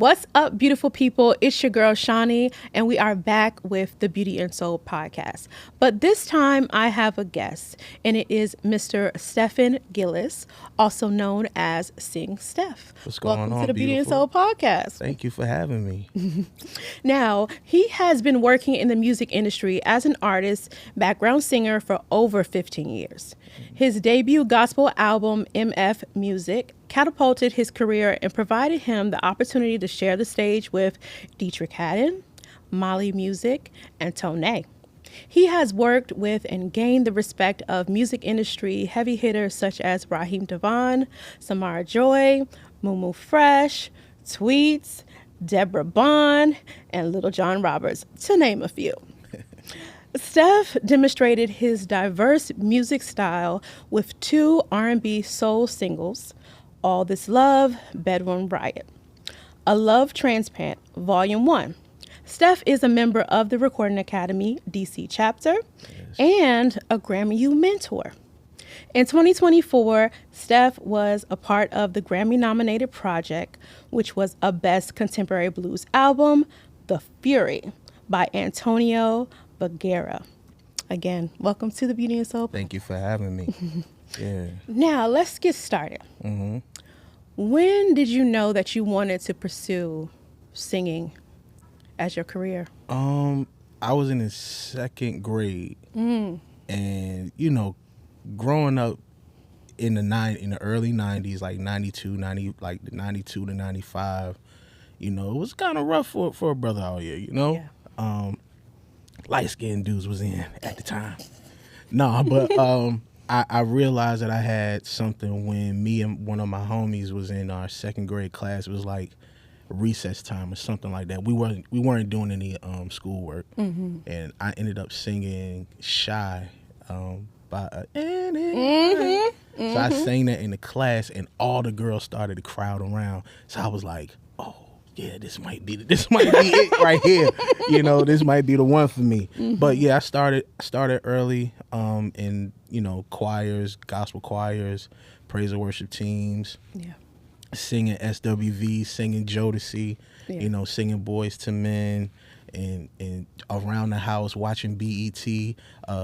What's up, beautiful people? It's your girl, Shawnee, and we are back with the Beauty and Soul podcast. But this time I have a guest, and it is Mr. Stephan Gillis, also known as Sing Steph. What's going Welcome on, to the Beauty and beautiful? Soul podcast. Thank you for having me. Now, he has been working in the music industry as an artist, background singer for over 15 years. His debut gospel album, MF Music, catapulted his career and provided him the opportunity to share the stage with Dietrich Haddon, Molly Music, and Tone. He has worked with and gained the respect of music industry heavy hitters such as Raheem DeVaughn, Samara Joy, Mumu Fresh, Tweets, Deborah Bond, and Little John Roberts, to name a few. Steph demonstrated his diverse music style with 2 R&B soul singles, All This Love, Bedroom Riot, A Love Transplant, Volume 1. Steph is a member of the Recording Academy DC chapter and a Grammy U mentor. In 2024, Steph was a part of the Grammy-nominated project, which was a Best Contemporary Blues album, The Fury, by Antonio Bagheera. Again, welcome to the Beauty and Soul. Thank you for having me. Yeah. Now, let's get started. When did you know that you wanted to pursue singing as your career? I was in the 2nd grade, and growing up in the early 90s, like 92 to 95, it was kind of rough for a brother out here, Yeah. Light-skinned dudes was in at the time. No, but I realized that I had something when me and one of my homies was in our 2nd grade class. It was like recess time or something like that. We weren't doing any schoolwork, and I ended up singing "Shy" by So I sang that in the class, and all the girls started to crowd around. So I was like, "Oh yeah, this might be it right here. This might be the one for me." But yeah, I started early in choirs, gospel choirs, praise and worship teams. Yeah. Singing SWV, singing Jodeci, Yeah. Singing Boys to Men, and around the house watching BET,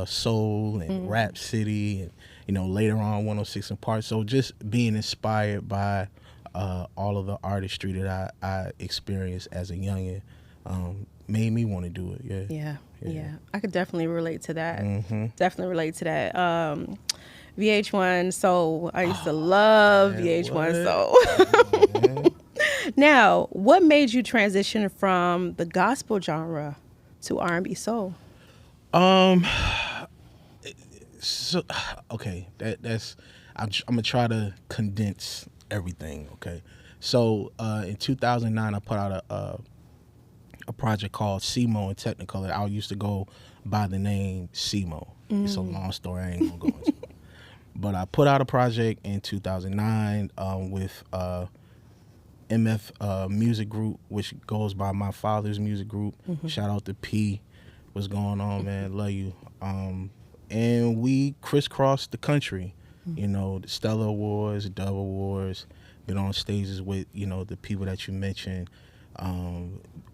Soul and Rap City, and later on 106 and Park. So just being inspired by all of the artistry that I experienced as a youngin' made me want to do it. Yeah. I could definitely relate to that. Definitely relate to that. VH1 Soul. I used to love VH1 Soul. Now, what made you transition from the gospel genre to R&B soul? So okay, that's I'm gonna try to condense everything. Okay, so in 2009, I put out a project called Simo in Technicolor. I used to go by the name Simo. It's a long story. I ain't gonna go into it. But I put out a project in 2009 with MF Music Group, which goes by my father's music group. Shout out to P. What's going on, man? Love you. And we crisscrossed the country. The Stellar Awards, Dove Awards. Been on stages with the people that you mentioned.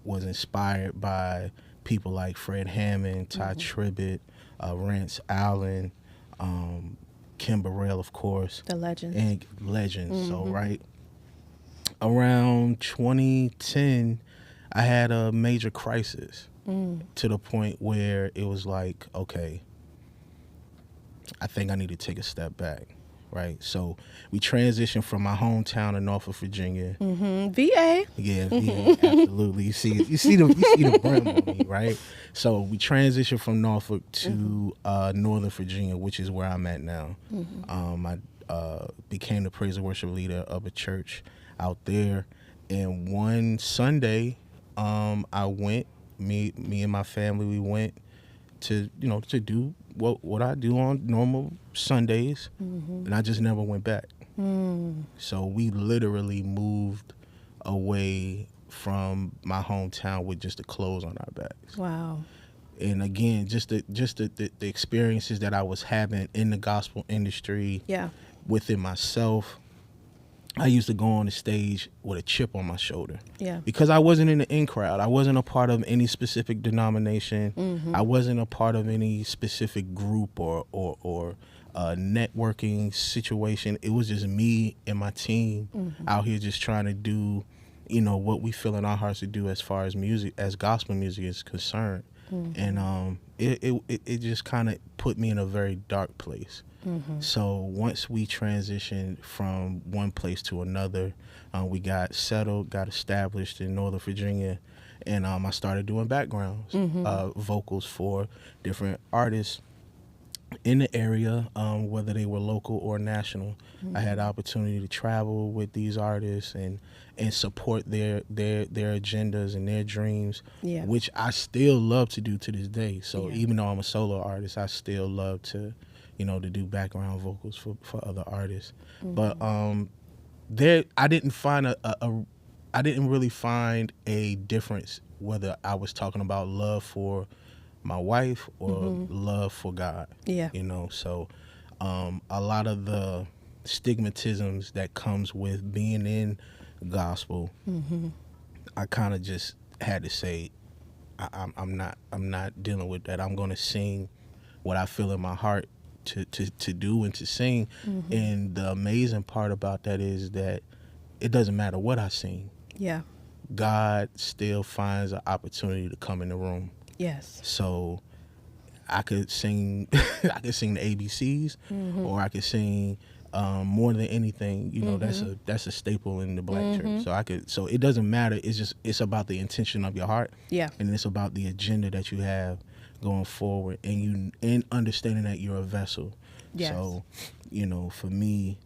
Was inspired by people like Fred Hammond, Ty Tribbett, Rance Allen, Kim Burrell, of course. The legends. And legends. So, right around 2010, I had a major crisis to the point where it was like, okay, I think I need to take a step back. Right, so we transitioned from my hometown of Norfolk, Virginia. VA. Yeah, VA, absolutely. You see the brim on me, right? So we transitioned from Norfolk to Northern Virginia, which is where I'm at now. I became the praise and worship leader of a church out there, and one Sunday, I went. Me and my family, we went to do what I do on normal Sundays, and I just never went back. So we literally moved away from my hometown with just the clothes on our backs. Wow. And again, just the experiences that I was having in the gospel industry, Yeah. within myself, I used to go on the stage with a chip on my shoulder. Yeah. Because I wasn't in the in crowd. I wasn't a part of any specific denomination. Mm-hmm. I wasn't a part of any specific group or networking situation. It was just me and my team out here just trying to do, what we feel in our hearts to do as far as music, as gospel music is concerned. And it just kind of put me in a very dark place. So once we transitioned from one place to another, we got settled, got established in Northern Virginia, and I started doing backgrounds, vocals for different artists in the area, whether they were local or national. I had the opportunity to travel with these artists and support their agendas and their dreams, which I still love to do to this day. So even though I'm a solo artist, I still love to to do background vocals for other artists. But I didn't really find a difference whether I was talking about love for my wife or love for God. So a lot of the stigmatisms that comes with being in gospel, I kind of just had to say, I'm not dealing with that. I'm going to sing what I feel in my heart to do and to sing. And the amazing part about that is that it doesn't matter what I sing. Yeah. God still finds an opportunity to come in the room. Yes. So I could sing I could sing the ABCs, or I could sing More Than Anything. That's a staple in the black church. So it doesn't matter. It's about the intention of your heart. Yeah. And it's about the agenda that you have going forward, and understanding that you're a vessel. Yes. So, for me,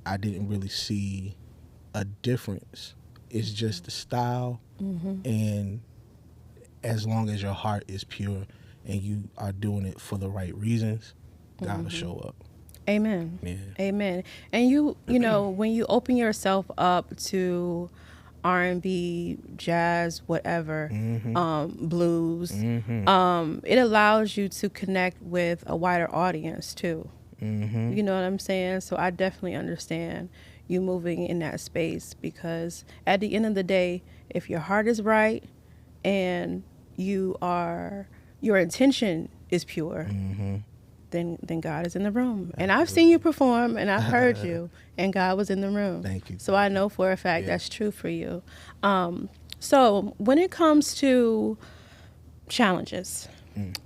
I didn't really see a difference. It's just the style, and as long as your heart is pure and you are doing it for the right reasons, God will show up. Amen. Yeah. Amen. And you when you open yourself up to R&B, jazz, whatever, blues, it allows you to connect with a wider audience too. You know what I'm saying? So I definitely understand you moving in that space, because at the end of the day, if your heart is right and your intention is pure, then God is in the room. And I've seen you perform, and I've heard you, and God was in the room. Thank you. So I know for a fact that's true for you. So when it comes to challenges,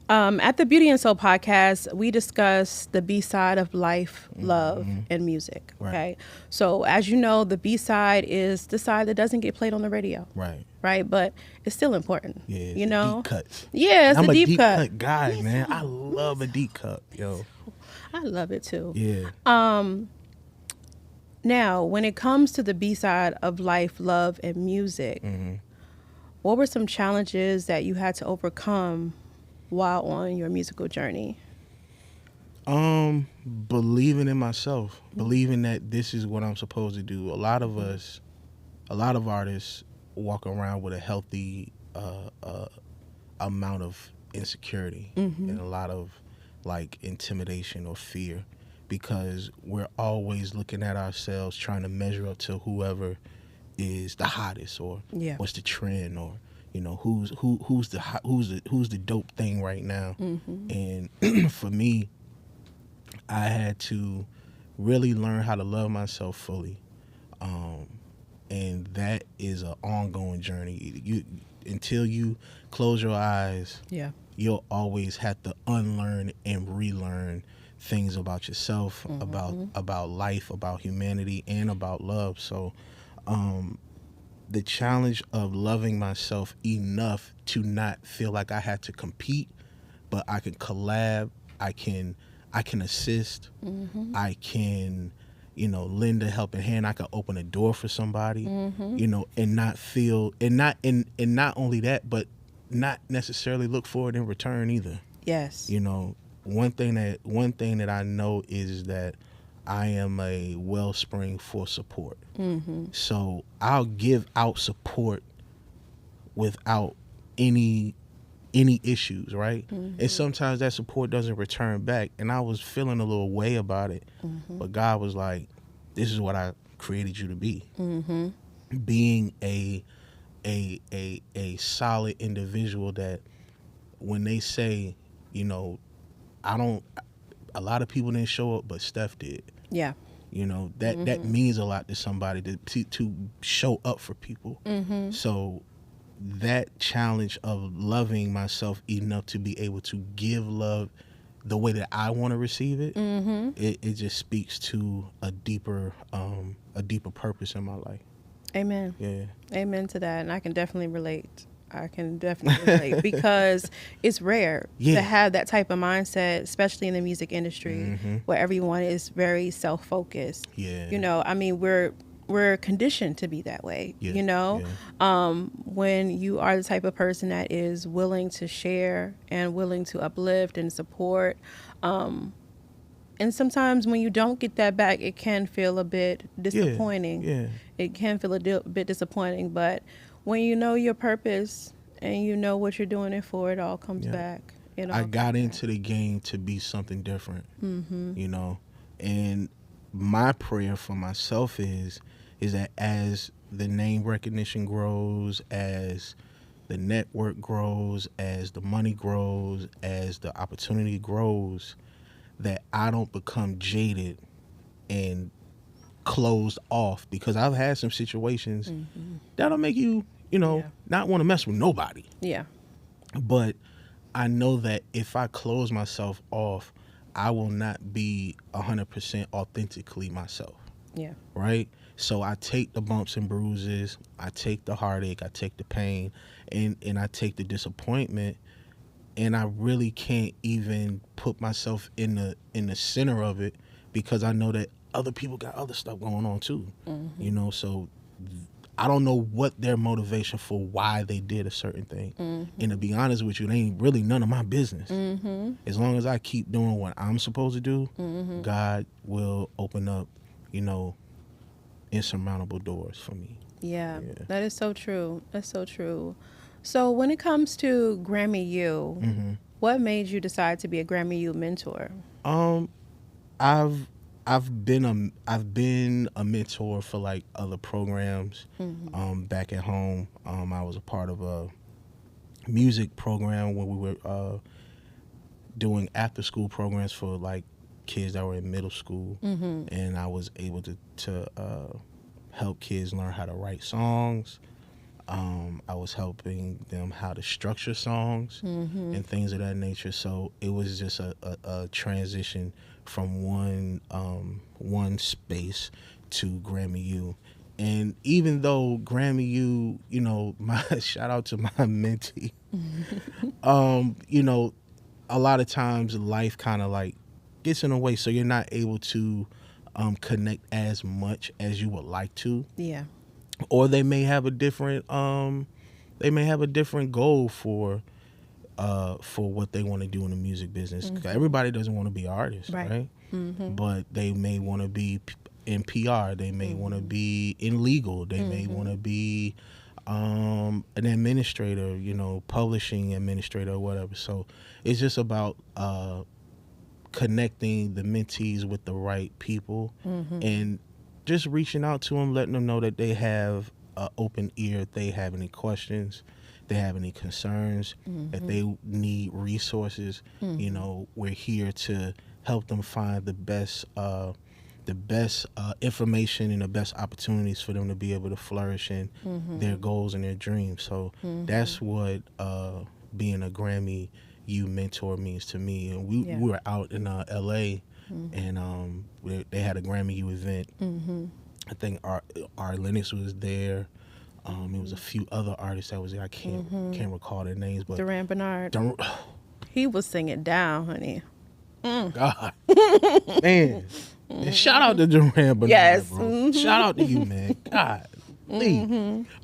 at the Beauty and Soul podcast, we discuss the B-side of life, love, and music. Right. Okay. So as you know, the B-side is the side that doesn't get played on the radio. Right. But it's still important. Yeah. Deep cuts. Yeah, it's I'm a deep cut guy, man. I love a deep cut, yo. I love it too. Yeah. Now, when it comes to the B-side of life, love, and music, what were some challenges that you had to overcome while on your musical journey? Believing in myself, believing that this is what I'm supposed to do. A lot of artists walk around with a healthy amount of insecurity and a lot of intimidation or fear, because we're always looking at ourselves trying to measure up to whoever is the hottest, or what's the trend, or who's the dope thing right now. And for me, I had to really learn how to love myself fully, and that is an ongoing journey. Until you close your eyes, you'll always have to unlearn and relearn things about yourself, about life, about humanity, and about love. So the challenge of loving myself enough to not feel like I had to compete, but I can collab, I can assist, I can lend a helping hand, I can open a door for somebody, and not feel, and not only that, but not necessarily look for it in return either. Yes. One thing that I know is that I am a wellspring for support. So I'll give out support without any issues, right? And sometimes that support doesn't return back, and I was feeling a little way about it. But God was like, this is what I created you to be. Being a solid individual that when they say, you know, I don't, a lot of people didn't show up, but Steph did. Yeah. You know, that means a lot to somebody to show up for people. So that challenge of loving myself enough to be able to give love the way that I want to receive it, it just speaks to a deeper purpose in my life. Amen. Yeah. Amen to that. And I can definitely relate. Because it's rare to have that type of mindset, especially in the music industry where everyone is very self-focused. Yeah. You know, I mean, we're conditioned to be that way, you know. When you are the type of person that is willing to share and willing to uplift and support, and sometimes when you don't get that back, it can feel a bit disappointing. It can feel a bit disappointing, but when you know your purpose and you know what you're doing it for, it all comes back. I got into the game to be something different, you know, and my prayer for myself is that as the name recognition grows, as the network grows, as the money grows, as the opportunity grows, that I don't become jaded and closed off, because I've had some situations that'll make you, you know, not want to mess with nobody. Yeah. But I know that if I close myself off, I will not be 100% authentically myself. Yeah. Right? So I take the bumps and bruises, I take the heartache, I take the pain, and I take the disappointment, and I really can't even put myself in the center of it, because I know that other people got other stuff going on too. You know, so I don't know what their motivation for why they did a certain thing. And to be honest with you, it ain't really none of my business. As long as I keep doing what I'm supposed to do, God will open up, you know, insurmountable doors for me. Yeah, that is so true. That's so true. So when it comes to Grammy U, what made you decide to be a Grammy U mentor? I've been a mentor for like other programs. Back at home, I was a part of a music program when we were doing after school programs for like kids that were in middle school, and I was able to help kids learn how to write songs. I was helping them how to structure songs and things of that nature. So it was just a transition from one space to Grammy U. And even though Grammy U, you know, my shout out to my mentee, you know, a lot of times life kind of like gets in the way, so you're not able to connect as much as you would like to. Yeah. Or they may have a different goal for what they want to do in the music business. Everybody doesn't want to be artists, right? But they may want to be in PR. They may want to be in legal. They may want to be an administrator, you know, publishing administrator or whatever. So it's just about connecting the mentees with the right people and just reaching out to them, letting them know that they have an open ear if they have any questions, they have any concerns, if they need resources. You know, we're here to help them find the best information and the best opportunities for them to be able to flourish in their goals and their dreams. So that's what being a Grammy U mentor means to me. And we were out in LA, and they had a Grammy U event. I think our Lennox was there. It was a few other artists that was there. I can't recall their names, but Duran Bernard. He was singing down, honey. God, man. And shout out to Duran Bernard, Yes. bro. Shout out to you, man. God,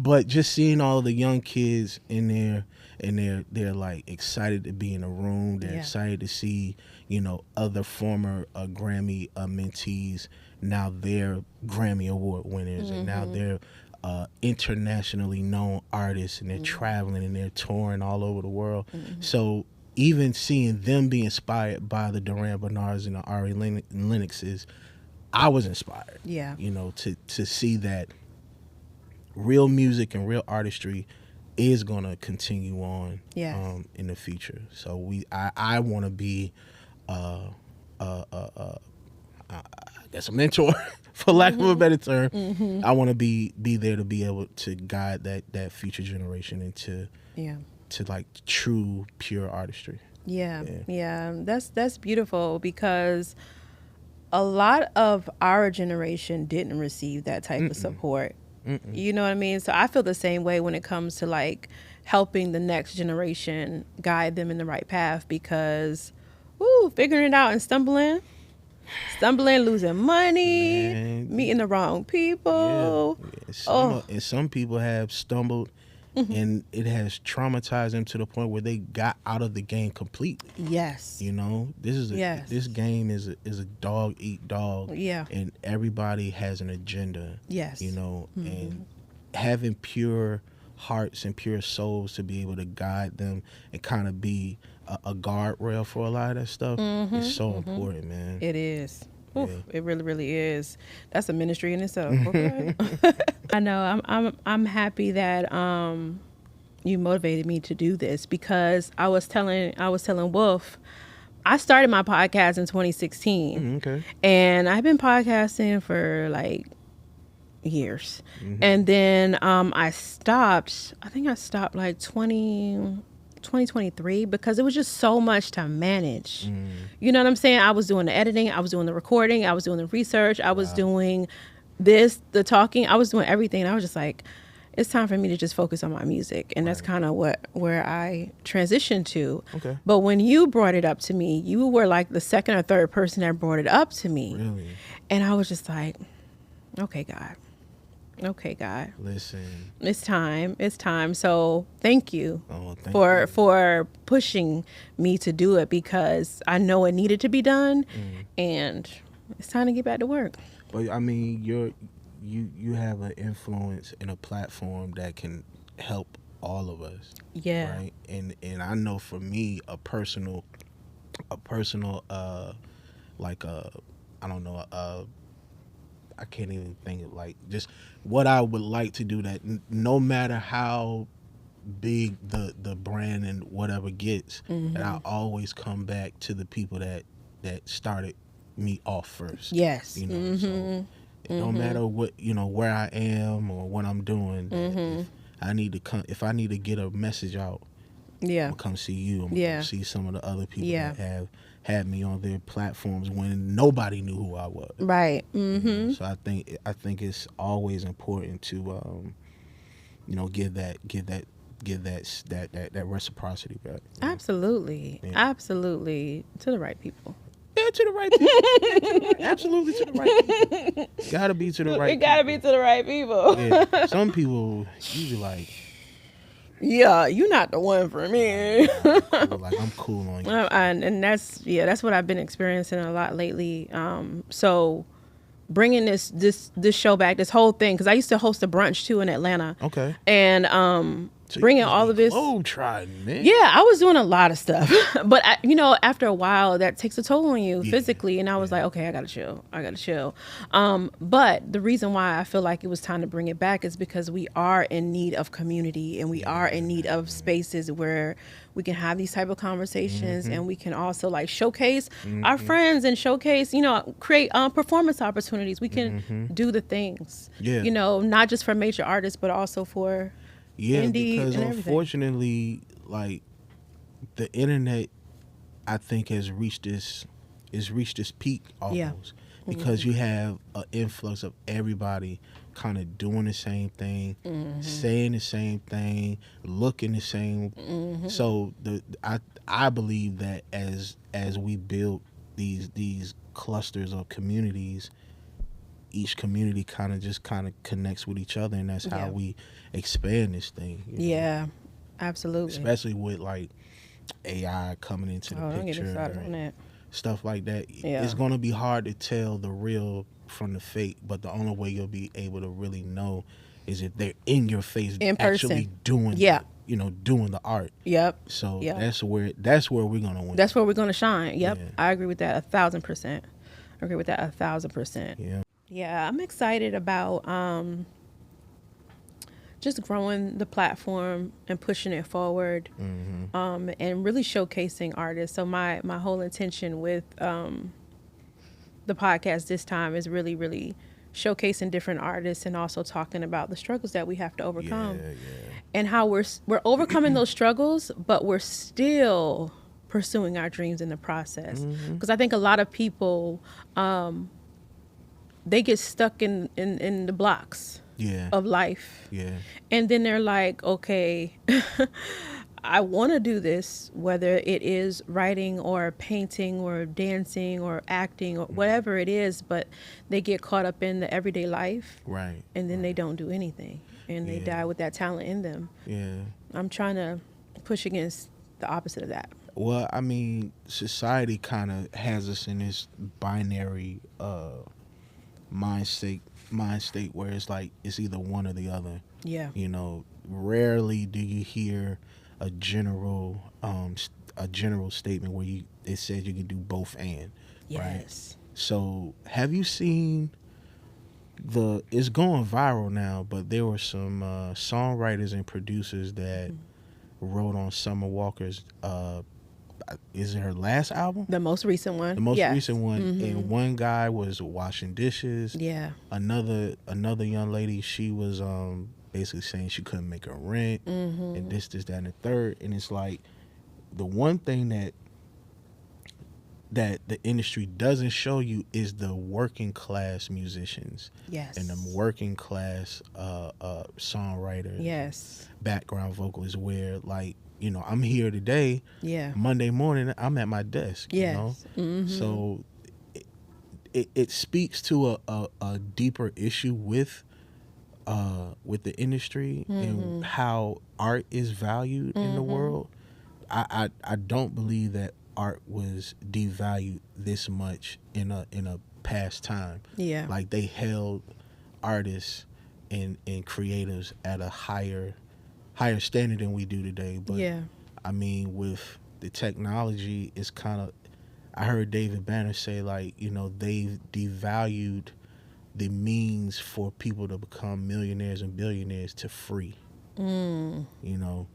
But just seeing all the young kids in there, and they're like excited to be in the room. They're excited to see, you know, other former Grammy mentees. Now they're Grammy Award winners, and now they're internationally known artists, and they're traveling and they're touring all over the world. So even seeing them be inspired by the Duran Bernards and the Ari Lennoxes I was inspired. Yeah. You know, to see that real music and real artistry is gonna continue on Yes. in the future. So I want to be I guess a mentor, for lack of a better term. I want to be there to be able to guide that future generation into to like true pure artistry. Yeah. That's beautiful, because a lot of our generation didn't receive that type of support. You know what I mean? So I feel the same way when it comes to like helping the next generation, guide them in the right path, because figuring it out and stumbling, losing money, meeting the wrong people. Yeah. And some people have stumbled and it has traumatized them to the point where they got out of the game completely. Yes. You know, this game is a dog eat dog. Yeah. And everybody has an agenda. Yes. You know, and having pure hearts and pure souls to be able to guide them and kind of be a guardrail for a lot of that stuff is so important, man. It is. Oof, it really, really is. That's a ministry in itself. Okay. I know. I'm happy that you motivated me to do this, because I was telling Wolf, I started my podcast in 2016. Okay. And I've been podcasting for like years. And then I stopped. I think I stopped like 2023, because it was just so much to manage. You know what I'm saying? I was doing the editing, I was doing the recording, I was doing the research, I was doing the talking, I was doing everything. And I was just like, it's time for me to just focus on my music. And that's kind of where I transitioned to. Okay. But when you brought it up to me, you were like the second or third person that brought it up to me. Really? And I was just like, okay, God. Listen. It's time. So thank you Thank for pushing me to do it, because I know it needed to be done, and it's time to get back to work. But I mean, you have an influence and a platform that can help all of us. Yeah. Right. And I know for me, a personal like I don't know, I can't even think of like just what I would like to do, that no matter how big the brand and whatever gets, that I always come back to the people that started me off first. Yes. You know, so no matter what, you know, where I am or what I'm doing, if I need to get a message out, I'm gonna come see you. I'm gonna see some of the other people that have had me on their platforms when nobody knew who I was. Right. You know? So I think it's always important to you know, give that reciprocity back. Absolutely. Absolutely. To the right people. Yeah, to the right people. Absolutely to the right people. Gotta be to the right It gotta be to the right people. Yeah. Some people, you be like, yeah, you're not the one for me. like, I'm cool on you. And that's what I've been experiencing a lot lately. So bringing this show back, this whole thing, because I used to host a brunch too in Atlanta. Okay. And So bringing all of this. Globe-trotting, man. Yeah, I was doing a lot of stuff, but you know, after a while, that takes a toll on you physically, and I was like, okay, I gotta chill. But the reason why I feel like it was time to bring it back is because we are in need of community, and we are in need of spaces where we can have these type of conversations, and we can also like showcase our friends and showcase, you know, create performance opportunities. We can do the things, you know, not just for major artists, but also for indie because and everything. Unfortunately, like, the internet, I think has reached this peak almost, because you have an influx of everybody kind of doing the same thing, saying the same thing, looking the same. So I believe that as we build these clusters of communities, each community kind of connects with each other, and that's how we expand this thing. You know? Absolutely. Especially with like AI coming into the Don't get me picture started on that. stuff like that. It's going to be hard to tell the real from the fake, but the only way you'll be able to really know is if they're in your face, in actually person. doing doing the art. So that's where we're going to win. That's where we're going to shine. I agree with that 1,000%. I agree with that 1,000%. Yeah. Yeah, I'm excited about just growing the platform and pushing it forward, and really showcasing artists. So my whole intention with the podcast this time is really showcasing different artists and also talking about the struggles that we have to overcome, Yeah. and how we're overcoming those struggles, but we're still pursuing our dreams in the process. Because I think a lot of people, they get stuck in the blocks Yeah. of life, Yeah. and then they're like, okay, I want to do this, whether it is writing or painting or dancing or acting or whatever it is, but they get caught up in the everyday life, Right. and then they don't do anything, and they Yeah. die with that talent in them. Yeah. I'm trying to push against the opposite of that. Well, I mean, society kind of has us in this binary mind state where it's like it's either one or the other. Yeah. You know, rarely do you hear a general statement where it says you can do both and. Right? Yes. So, have you seen it's going viral now, but there were some songwriters and producers that wrote on Summer Walker's is it her last album? The most recent one. The most Yes. recent one, and one guy was washing dishes. Yeah. Another young lady, she was basically saying she couldn't make her rent, and this, that, and the third. And it's like the one thing that the industry doesn't show you is the working class musicians. Yes. And the working class songwriters. Yes. Background vocalists, where like, you know, I'm here today. Yeah. Monday morning, I'm at my desk. Yes. You know? So it speaks to a deeper issue with the industry and how art is valued in the world. I don't believe that art was devalued this much in a past time. Yeah. Like they held artists and creatives at a higher standard than we do today. But Yeah. I mean, with the technology, it's kind of, I heard David Banner say, like, you know, they've devalued the means for people to become millionaires and billionaires to free. You know,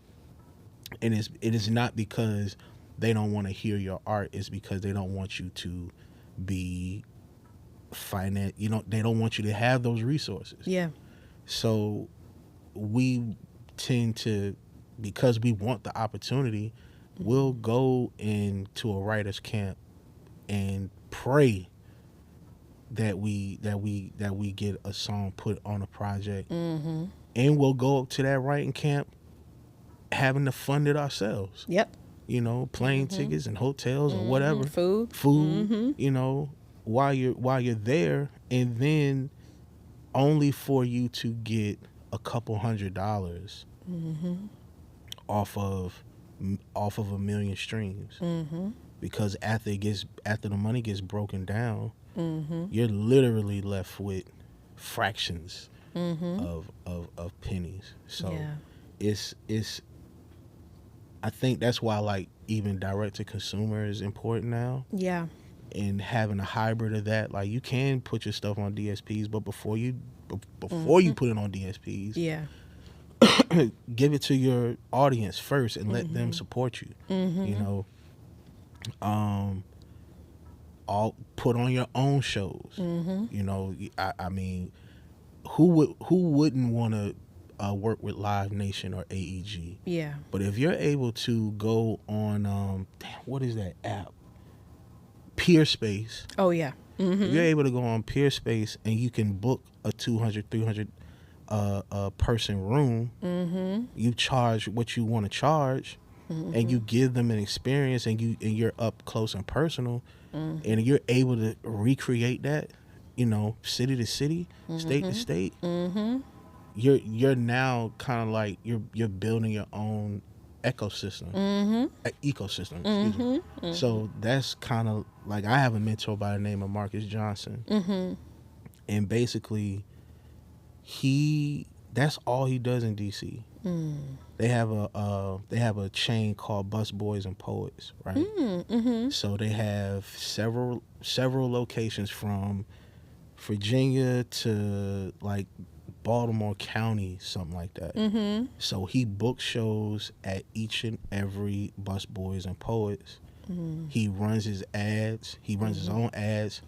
and it is not because they don't want to hear your art. It's because they don't want you to be you know, they don't want you to have those resources. Yeah. So we tend to, because we want the opportunity, we'll go into a writer's camp and pray that we get a song put on a project, and we'll go to that writing camp having to fund it ourselves. Yep. You know, plane tickets and hotels and whatever, Food. you know, while you're there, and then only for you to get a couple $100 off of a million streams. Because after the money gets broken down, you're literally left with fractions of pennies. So Yeah. it's I think that's why, like, even direct to consumer is important now, Yeah. and having a hybrid of that. Like, you can put your stuff on DSPs, but before you put it on DSPs, Yeah. give it to your audience first and let them support you. You know, all put on your own shows. You know, I mean, who wouldn't want to work with Live Nation or AEG? Yeah. But if you're able to go on, what is that app? Peerspace. Oh yeah. If you're able to go on Peerspace and you can book a 200, 300 person room, you charge what you want to charge, and you give them an experience, and you're up close and personal, and you're able to recreate that, you know, city to city, state to state. You're now kind of like you're building your own ecosystem. Excuse me. So that's kind of like, I have a mentor by the name of Marcus Johnson, and basically he That's all he does in DC. They have a chain called Bus Boys and Poets, right? So they have several locations from Virginia to like Baltimore County, something like that. So he books shows at each and every Bus Boys and Poets. He runs his ads. He runs his own ads.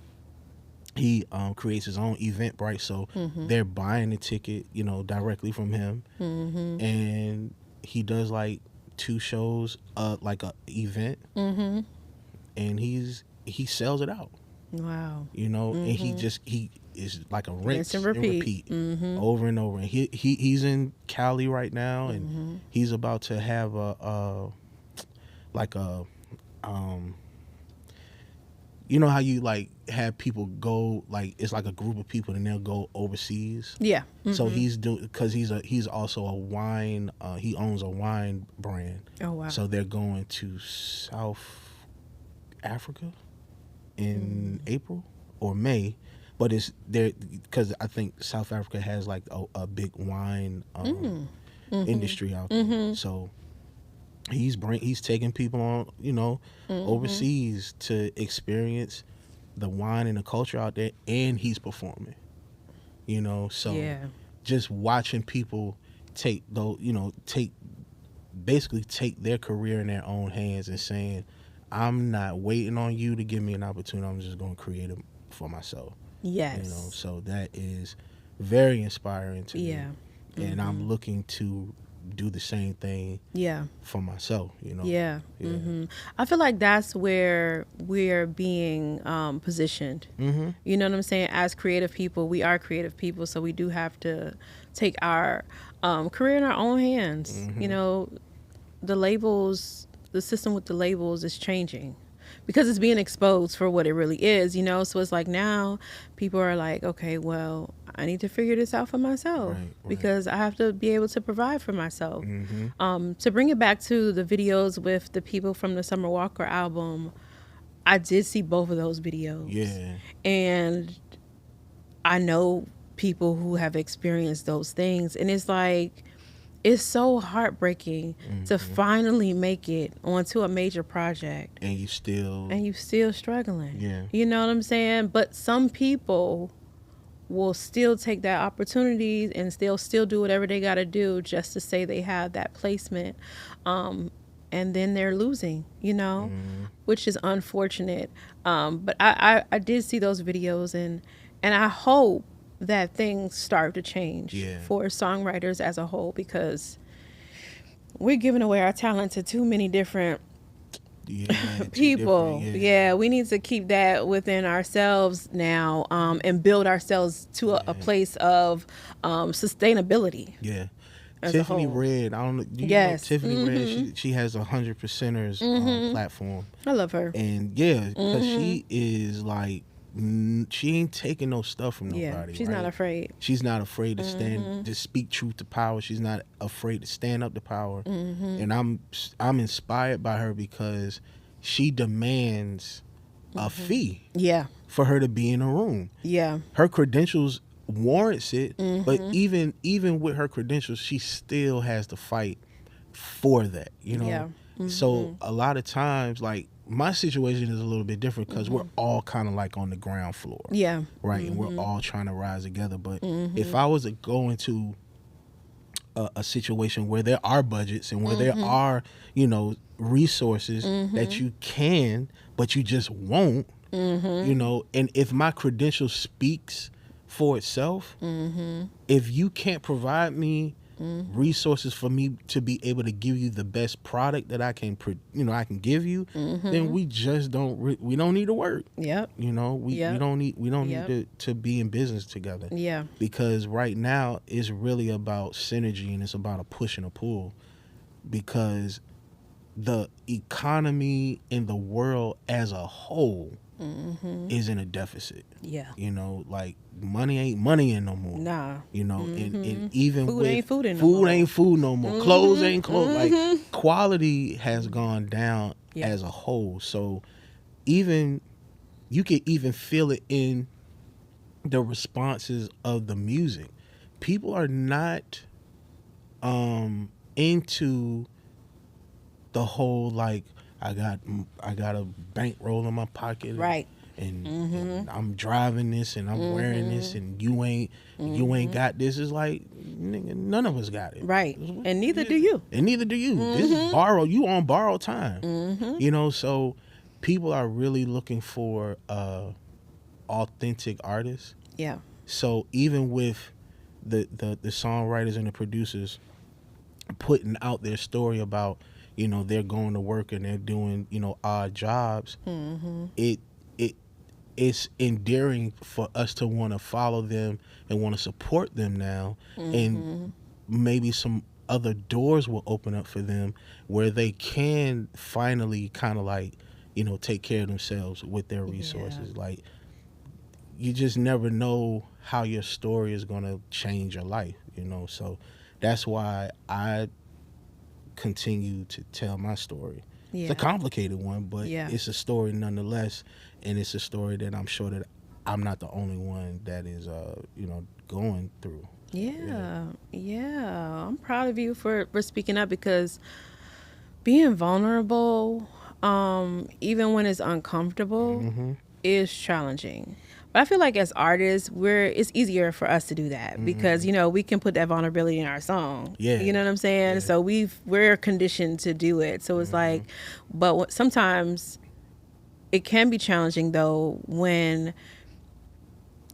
He creates his own Eventbrite, so they're buying the ticket, directly from him. And he does like 2 shows, like a event, and he sells it out. Wow. And he is like a rinse and repeat, over and over. And he's in Cali right now, and he's about to have how you like have people go, like it's like a group of people and they'll go overseas. Yeah. So he's doing, because he's also a wine. He owns a wine brand. Oh wow. So they're going to South Africa in April or May, but it's there because I think South Africa has like a big wine industry out there. So he's taking people on, overseas to experience the wine and the culture out there, and he's performing. So just watching people take their career in their own hands and saying, I'm not waiting on you to give me an opportunity. I'm just going to create it for myself. Yes. So that is very inspiring to me. Yeah. And I'm looking to do the same thing for myself, Yeah. I feel like that's where we're being positioned. You know what I'm saying? As creative people, we are creative people, so we do have to take our career in our own hands. The labels, the system with the labels is changing because it's being exposed for what it really is, so it's like now people are like, okay, well, I need to figure this out for myself, right. Because I have to be able to provide for myself. To bring it back to the videos with the people from the Summer Walker album, I did see both of those videos. Yeah. And I know people who have experienced those things, and it's like, it's so heartbreaking to finally make it onto a major project. And you still struggling. Yeah. You know what I'm saying? But some people will still take that opportunity and still do whatever they got to do just to say they have that placement. And then they're losing, which is unfortunate. But I did see those videos, and I hope that things start to change for songwriters as a whole, because we're giving away our talent to too many different people. We need to keep that within ourselves now, and build ourselves to a place of sustainability. Yeah. Tiffany Red, I don't know. You know Tiffany Red, she has 100%ers platform. I love her. And because she is like, she ain't taking no stuff from nobody. She's not afraid. She's not afraid to stand, to speak truth to power. She's not afraid to stand up to power. And I'm inspired by her because she demands a fee. For her to be in a room. Her credentials warrants it, but even with her credentials, she still has to fight for that. So a lot of times, like, my situation is a little bit different because we're all kind of like on the ground floor. Right. And we're all trying to rise together. But if I was to go into a situation where there are budgets and where there are, resources that you can, but you just won't, and if my credential speaks for itself, if you can't provide me resources for me to be able to give you the best product that I can give you, then we just don't need to work. We don't need to be in business together. Because right now it's really about synergy, and it's about a push and a pull, because the economy in the world as a whole is in a deficit. Like money ain't money no more. And even food ain't food ain't food no more. Clothes ain't clothes. Like, quality has gone down as a whole. So you can even feel it in the responses of the music. people are not into the whole like I got a bankroll in my pocket, Right. and I'm driving this and I'm wearing this, and you ain't got this. It's like, nigga, none of us got it, Right. And neither do you. and neither do you. This is borrowed. You on borrowed time, you know. So people are really looking for authentic artists. Yeah. So even with the songwriters and the producers putting out their story about, you know, they're going to work and they're doing, you know, odd jobs, it's endearing for us to want to follow them and want to support them now, and maybe some other doors will open up for them where they can finally kind of like, you know, take care of themselves with their resources. Like, you just never know how your story is going to change your life, you know. So that's why I continue to tell my story. It's a complicated one, but it's a story nonetheless, and it's a story that I'm sure that I'm not the only one that is, you know, going through. Yeah. I'm proud of you for speaking up, because being vulnerable, even when it's uncomfortable, is challenging. But I feel like as artists, it's easier for us to do that because, you know, we can put that vulnerability in our song. Yeah. You know what I'm saying? Yeah. So we're conditioned to do it. So it's like, but sometimes it can be challenging though when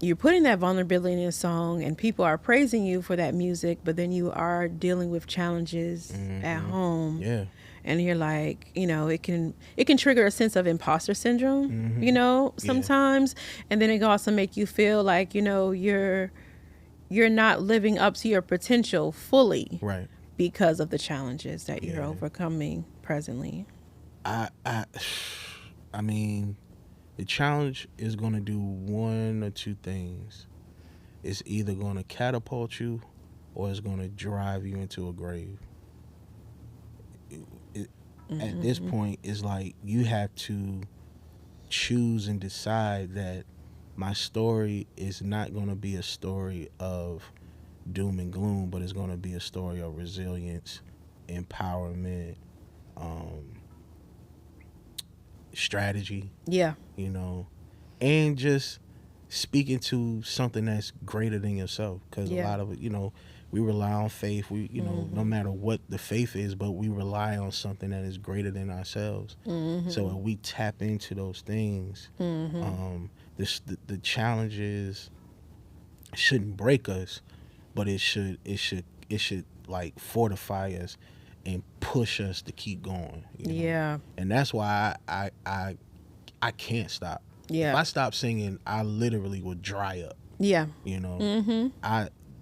you're putting that vulnerability in a song and people are praising you for that music, but then you are dealing with challenges at home. Yeah. And you're like, you know, it can trigger a sense of imposter syndrome, you know, sometimes. And then it can also make you feel like, you know, you're not living up to your potential fully, Right. because of the challenges that you're overcoming presently. I mean, the challenge is going to do one or two things. It's either going to catapult you or it's going to drive you into a grave. At this point, it's like you have to choose and decide that my story is not going to be a story of doom and gloom, but it's going to be a story of resilience, empowerment, strategy. Yeah. You know, and just speaking to something that's greater than yourself, because a lot of it, you know, we rely on faith. We, you know, no matter what the faith is, but we rely on something that is greater than ourselves. So if we tap into those things, the challenges shouldn't break us, but it should like fortify us and push us to keep going. You know? Yeah. And that's why I can't stop. Yeah. If I stop singing, I literally would dry up. Yeah. You know.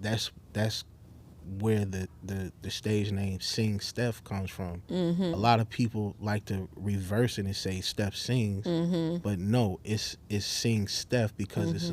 That's where the stage name Sing Steph comes from. A lot of people like to reverse it and say Steph sings, but no, it's Sing Steph because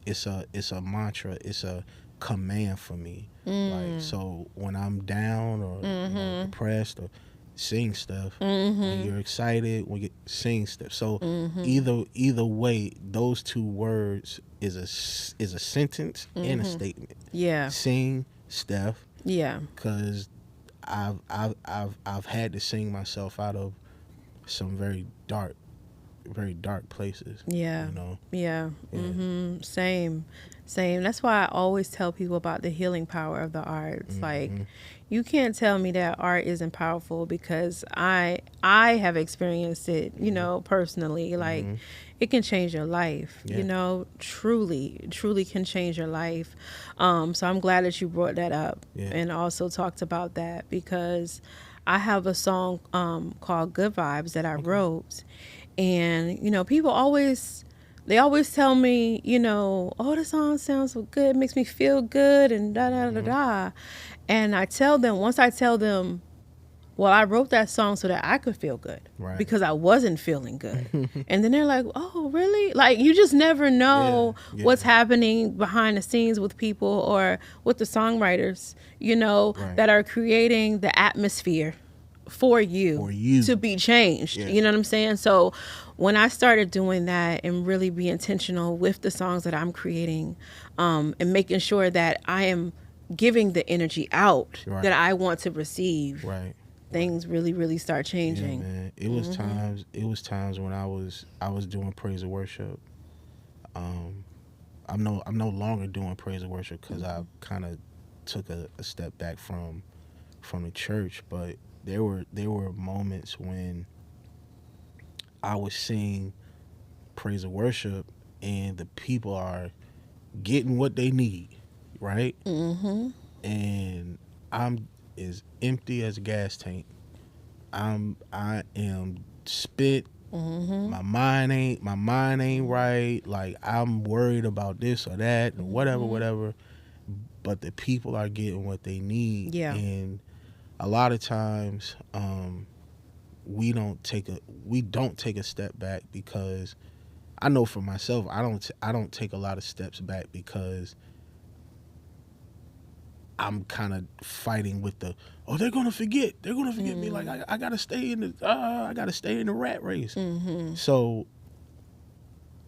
it's a mantra, it's a command for me. Like, so when I'm down or you know, depressed, or Sing Steph. When you're excited, when you sing Steph. So either way, those two words is a sentence and a statement. Yeah. Sing Steph. Yeah. Because I've had to sing myself out of some very dark places. Yeah. You know? Yeah. Same. That's why I always tell people about the healing power of the arts. Like, you can't tell me that art isn't powerful, because I have experienced it, you know, personally. Like, it can change your life, you know, truly can change your life. So I'm glad that you brought that up and also talked about that, because I have a song called Good Vibes that I wrote. And, you know, people always tell me, you know, oh, the song sounds so good, it makes me feel good, and da-da-da-da. And once I tell them, well, I wrote that song so that I could feel good, because I wasn't feeling good. And then they're like, oh, really? Like, you just never know what's happening behind the scenes with people or with the songwriters, you know, that are creating the atmosphere for you to be changed. You know what I'm saying? So when I started doing that and really be intentional with the songs that I'm creating, and making sure that I am giving the energy out Right. that I want to receive, Right. things really, really start Yeah, changing. man. It was times. It was times when I was doing praise and worship. I'm no longer doing praise and worship because I kind of took a step back from the church. But there were moments when I would sing praise and worship, and the people are getting what they need, right? And I'm as empty as a gas tank. I am spit. My mind ain't right. Like, I'm worried about this or that or whatever. But the people are getting what they need. Yeah. And a lot of times, we don't take a step back because I know for myself, I don't take a lot of steps back because I'm kind of fighting with they're gonna forget me. Like, I gotta stay in the rat race. So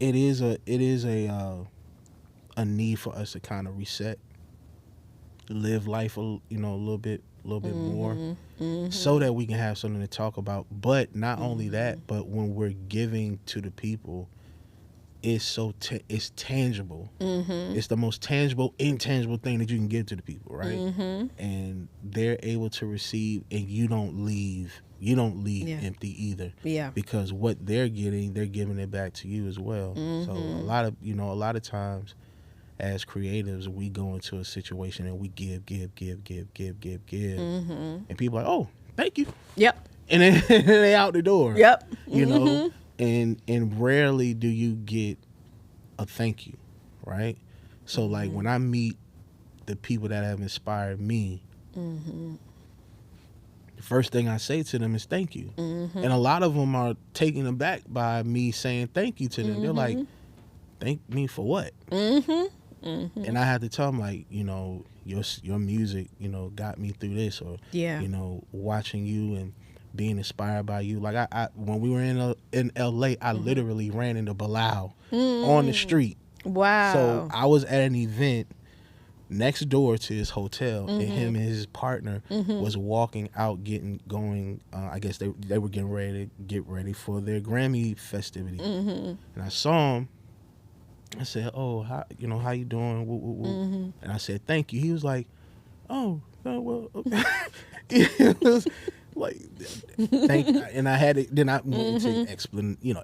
it is a need for us to kind of reset, live life a little bit more, so that we can have something to talk about. But not only that, but when we're giving to the people, it's it's tangible. It's the most tangible, intangible thing that you can give to the people, right? And they're able to receive, and you don't leave empty either. Yeah. Because what they're getting, they're giving it back to you as well. So a lot of times as creatives, we go into a situation and we give, and people are like, oh, thank you. Yep. And then they out the door. Yep. You know, and rarely do you get a thank you, right? So like when I meet the people that have inspired me, the first thing I say to them is thank you. And a lot of them are taken aback by me saying thank you to them. They're like, thank me for what? And I had to tell them, like, your music, got me through this, or watching you and being inspired by you. Like, I when we were in LA, I literally ran into Bilal on the street. Wow. So I was at an event next door to his hotel, and him and his partner was walking out, going. I guess they were getting ready for their Grammy festivity, and I saw him. I said, "Oh, how you doing?" Woo, woo, woo. And I said, "Thank you." He was like, "Oh, well." It was like, thank. And I had it. Then I went into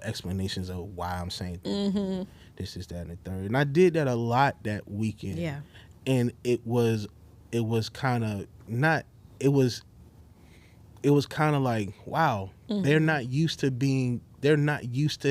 explanations of why I'm saying this, is that, and the third. And I did that a lot that weekend. Yeah. And it was kind of not. It was kind of like, wow, they're not used to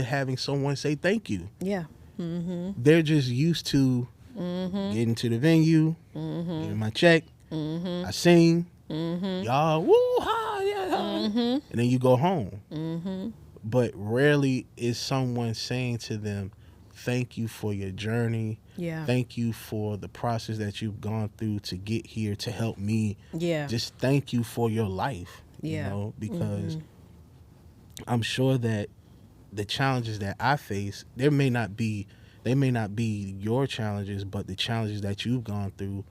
having someone say thank you. Yeah. They're just used to getting to the venue, getting my check, I sing, y'all, woo, ha, yeah, ha, and then you go home. But rarely is someone saying to them, thank you for your journey. Yeah. Thank you for the process that you've gone through to get here to help me. Yeah. Just thank you for your life. Yeah. Because I'm sure that the challenges that I face, they may not be your challenges, but the challenges that you've gone through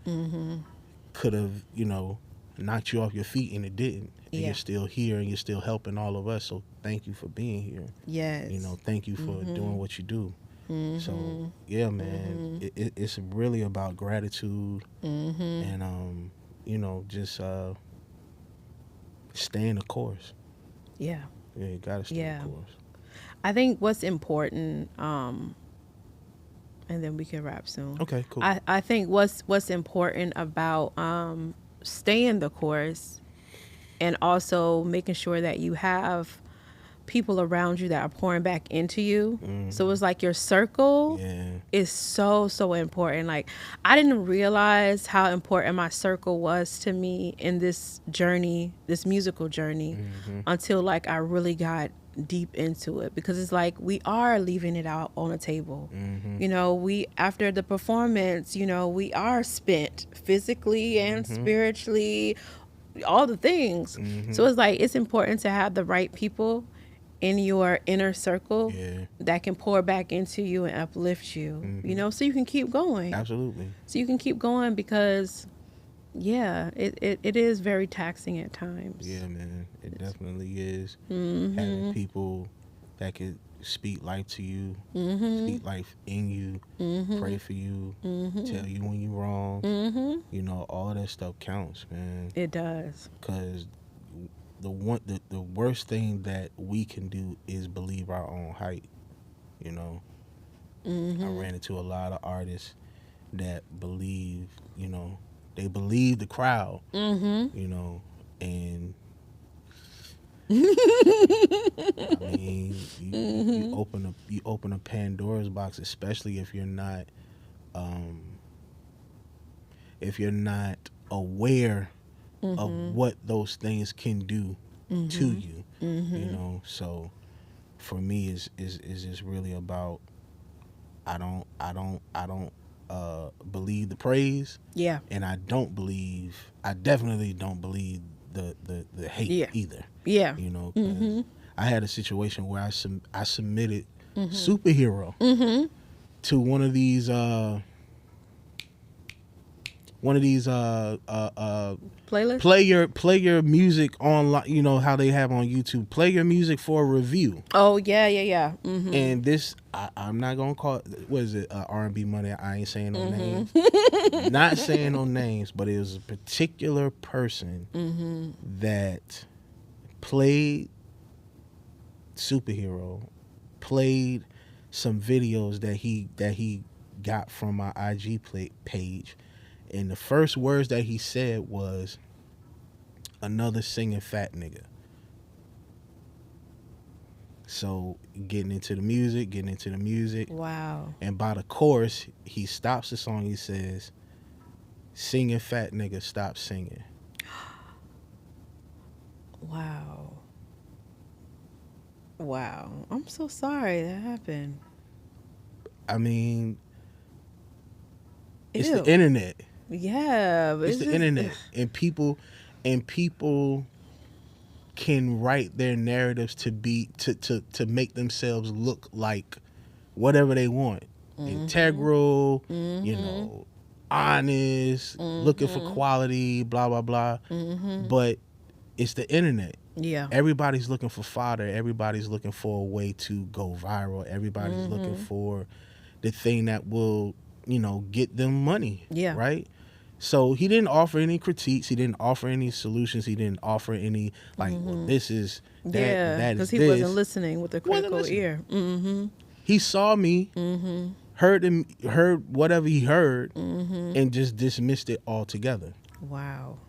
could have, knocked you off your feet, and it didn't. And you're still here, and you're still helping all of us. So thank you for being here. Yes. Thank you for doing what you do. So yeah, man, it's really about gratitude, and just staying the course. Yeah. Yeah, you gotta stay the course. I think what's important, and then we can wrap soon. Okay, cool. I think what's important about staying the course, and also making sure that you have people around you that are pouring back into you. So it's like your circle is so important. Like, I didn't realize how important my circle was to me in this journey, this musical journey, until like I really got deep into it, because it's like we are leaving it out on the table. We, after the performance, we are spent physically and spiritually, all the things. So it's like, it's important to have the right people in your inner circle that can pour back into you and uplift you, so you can keep going. Absolutely. So you can keep going, because Yeah, it is very taxing at times. Yeah, man, it definitely is. Mm-hmm. Having people that could speak life to you, Mm-hmm. speak life in you, Mm-hmm. pray for you, Mm-hmm. tell you when you're wrong. Mm-hmm. You know, all of that stuff counts, man. It does. Because the worst thing that we can do is believe our own hype. You know, I Mm-hmm. ran into a lot of artists that believe, you know, they believe the crowd, Mm-hmm. you know, and I mean, Mm-hmm. you open a Pandora's box, especially um, if you're not aware of Mm-hmm. what those things can do to Mm-hmm. you, you Mm-hmm. know. So for me, is just really about I don't believe the praise, Yeah. and I definitely don't believe the hate Yeah. either. Yeah. You know, because Mm-hmm. I had a situation where I submitted Mm-hmm. superhero Mm-hmm. to one of these Playlist. play your music online. You know how they have on YouTube. Play your music for a review. Oh yeah, yeah, yeah. Mm-hmm. And this, I'm not gonna call it. What is it? R&B money. I ain't saying no names. Mm-hmm. Not saying no names, but it was a particular person Mm-hmm. that played superhero, played some videos that he got from my IG page, and the first words that he said was another singing fat nigga. So getting into the music, Wow. and by the chorus, he stops the song. He says, "Singing fat nigga, stop singing." Wow. Wow. I'm so sorry that happened. I mean, it's Ew. the internet. Yeah, but It's the internet, and people can write their narratives to make themselves look like whatever they want. Integral, you Mm-hmm. know, honest, looking for Mm-hmm. quality, blah blah blah. Mm-hmm. But it's the internet. Yeah. Everybody's looking for fodder. Everybody's looking for a way to go viral. Everybody's looking Mm-hmm. for the thing that will, you know, get them money. Yeah. Right? So he didn't offer any critiques. He didn't offer any solutions. He didn't offer any well, this is that. Yeah, That is because he this. wasn't listening with a Wasn't critical listening. ear. Mm-hmm. He saw me, Mm-hmm. heard whatever he heard, Mm-hmm. and just dismissed it altogether. Wow.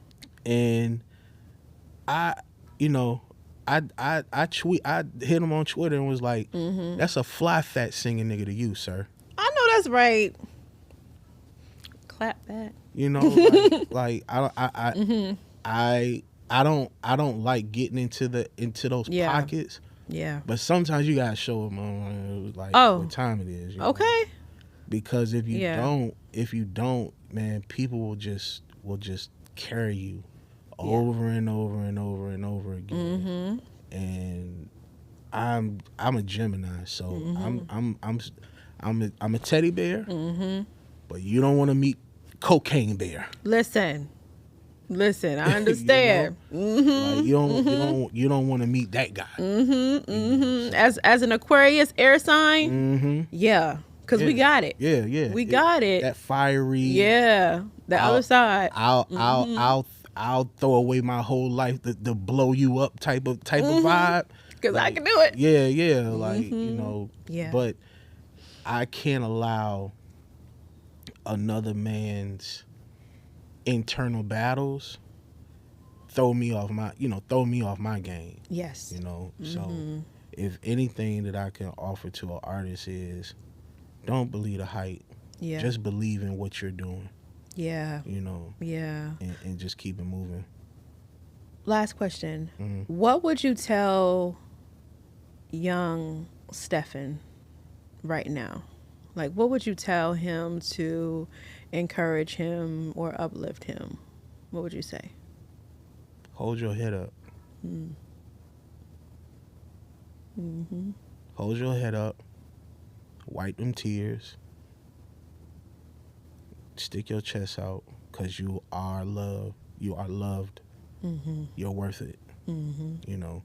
And I, you know, I hit him on Twitter and was like, "That's a fly fat singing nigga to you, sir." I know that's right. Clap that. You know, like I don't like getting into those Yeah. pockets. Yeah. But sometimes you gotta show them like what time it is. You know? Okay. Because if you Yeah. don't, man, people will just carry you over and over and over and over again. Mm-hmm. And I'm a Gemini, so I'm a teddy bear. Mm-hmm. But you don't want to meet cocaine bear. Listen, I understand. Like you don't want to meet that guy. Mm-hmm. Mm-hmm. As an Aquarius air sign, yeah, because we got it. Yeah. We got it. That fiery. Yeah, the other side. I'll throw away my whole life to blow you up type of vibe. Because like, I can do it. Yeah. Like, you know. Yeah. But I can't allow another man's internal battles throw me off my game. Yes. You know. So if anything that I can offer to an artist is don't believe the hype. Yeah. Just believe in what you're doing. Yeah. You know. Yeah. And just keep it moving. Last question. Mm-hmm. What would you tell young Stephan right now? Like, what would you tell him to encourage him or uplift him? What would you say? Hold your head up. Mm-hmm. Hold your head up. Wipe them tears. Stick your chest out. because you are loved. You are loved. You're worth it. You know,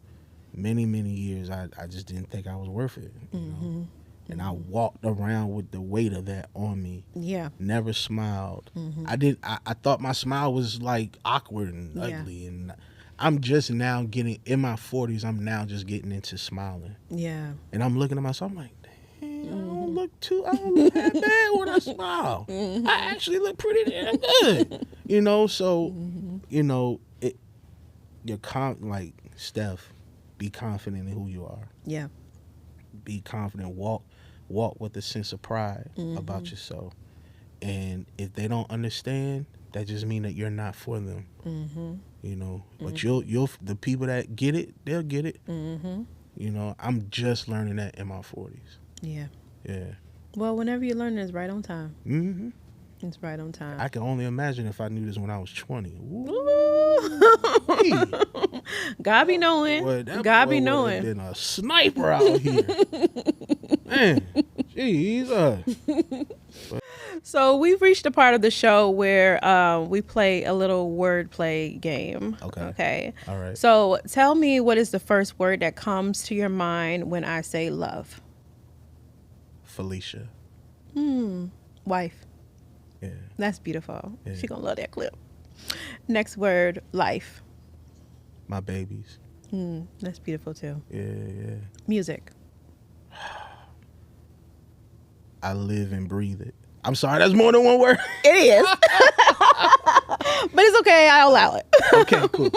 many years I just didn't think I was worth it. You know, and I walked around with the weight of that on me. Yeah. Never smiled. I thought my smile was like awkward and ugly, and I'm just now getting in my 40s. I'm now just getting into smiling. Yeah. And I'm looking at myself. I'm like, dang, I don't look that bad when I smile. I actually look pretty damn good. You know, so you know you're like Steph. Be confident in who you are. Yeah. Be confident. Walk with a sense of pride about yourself. And if they don't understand, that just means that you're not for them. You know, but you'll the people that get it, they'll get it. You know, I'm just learning that in my 40s. Yeah. Yeah. Well, whenever you learn, it's right on time. It's right on time. I can only imagine if I knew this when I was 20. God be knowing. Boy, God be would have knowing. been a sniper out here. Man, Jesus. So we've reached a part of the show where we play a little wordplay game. Okay. All right. So tell me, what is the first word that comes to your mind when I say love? Felicia. Wife. Yeah. That's beautiful. Yeah. She gonna love that clip. Next word, life. My babies. That's beautiful too. Yeah. Music. I live and breathe it. I'm sorry, that's more than one word. It is. But it's okay. I'll allow it. Okay, cool.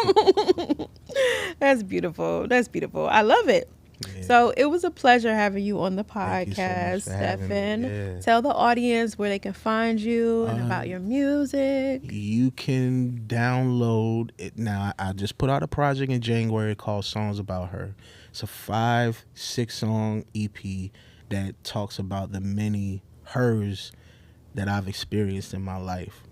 That's beautiful. That's beautiful. I love it. Yeah. So it was a pleasure having you on the Thank you so much podcast, for having me. Stephan. Yeah. Tell the audience where they can find you and about your music. You can download it now. I just put out a project in January called Songs About Her. It's a 5-6 song EP that talks about the many hers that I've experienced in my life.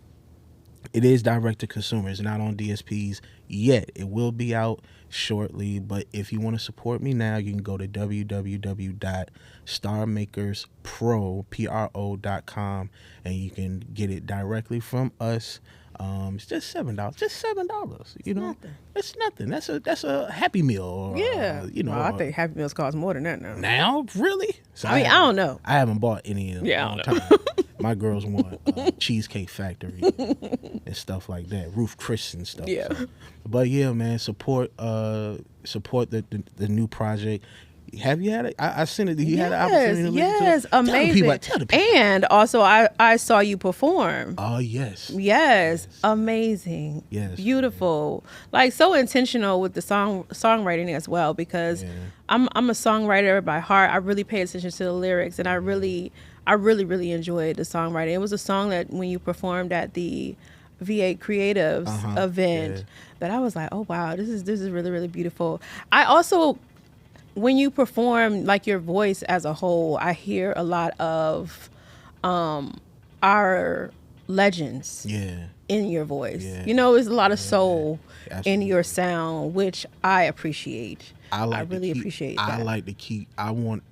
It is direct to consumer. It's not on DSPs yet. It will be out shortly, but if you want to support me now, you can go to www.starmakerspro.com and you can get it directly from us. It's just $7. Just $7. You know, it's nothing. That's a Happy Meal. Or, you know, well, I think Happy Meals cost more than that now. Now, really? So I don't know. I haven't bought any in a long time. My girls want Cheesecake Factory and stuff like that. Ruth Chris and stuff. Yeah. So. But yeah, man, support the new project. Have you had it? I sent it. You had the opportunity to listen to it? Amazing. Tell the people. And also, I saw you perform. Oh, yes. Yes, amazing. Yes. Beautiful. Like, so intentional with the songwriting as well, because I'm a songwriter by heart. I really pay attention to the lyrics, and I really enjoyed the songwriting. It was a song that when you performed at the V8 Creatives event that I was like, oh wow, this is really, really beautiful. I also, when you perform, like, your voice as a whole, I hear a lot of our legends in your voice. Yeah. You know, there's a lot of soul in your sound, which I appreciate. I really appreciate that. I like to keep, I want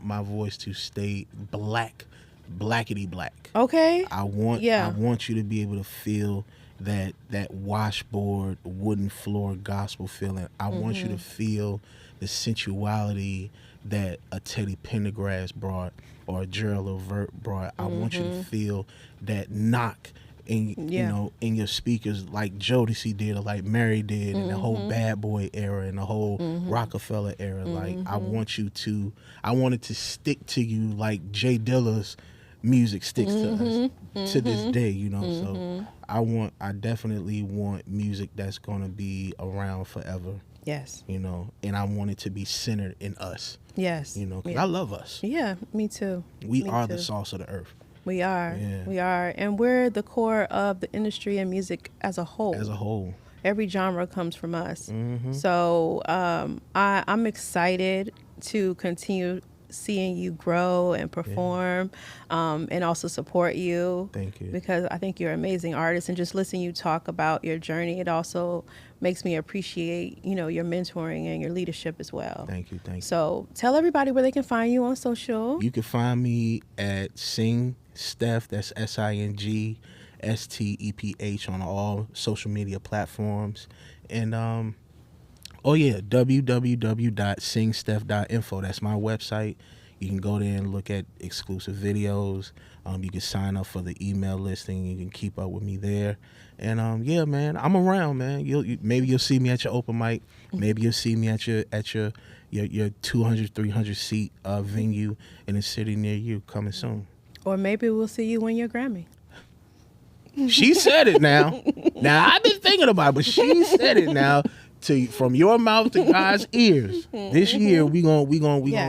my voice to stay blackety black. Okay. I want you to be able to feel that washboard, wooden floor gospel feeling. I want you to feel the sensuality that a Teddy Pendergrass brought or a Gerald Levert brought. I want you to feel that knock in in your speakers, like Jodeci did or like Mary did in the whole Bad Boy era and the whole Rockefeller era. Like, I want it to stick to you like Jay Dilla's music sticks to us to this day, you know. So I definitely want music that's gonna be around forever. Yes. You know, and I want it to be centered in us. Yes. You know, because I love us. Yeah, me too. We are the sauce of the earth. We are. Yeah. We are. And we're the core of the industry and music as a whole. As a whole. Every genre comes from us. So I'm excited to continue seeing you grow and perform, and also support you. Thank you. Because I think you're an amazing artist, and just listening you talk about your journey, it also makes me appreciate, your mentoring and your leadership as well. Thank you. So tell everybody where they can find you on social. You can find me at Sing Steph, that's SING STEPH on all social media platforms. And oh yeah, www.singsteph.info. That's my website. You can go there and look at exclusive videos. You can sign up for the email listing. You can keep up with me there. And yeah, man, I'm around, man. Maybe you'll see me at your open mic. Maybe you'll see me at your 200, 300 seat venue in a city near you coming soon. Or maybe we'll see you win your Grammy. She said it now. Now I've been thinking about it, but she said it now. From your mouth to God's ears. This year we gonna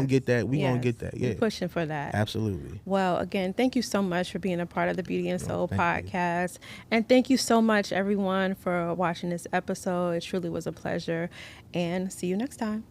get that. Gonna get that. Yeah. We're pushing for that. Absolutely. Well, again, thank you so much for being a part of the Beauty and Soul podcast. And thank you so much, everyone, for watching this episode. It truly was a pleasure. And see you next time.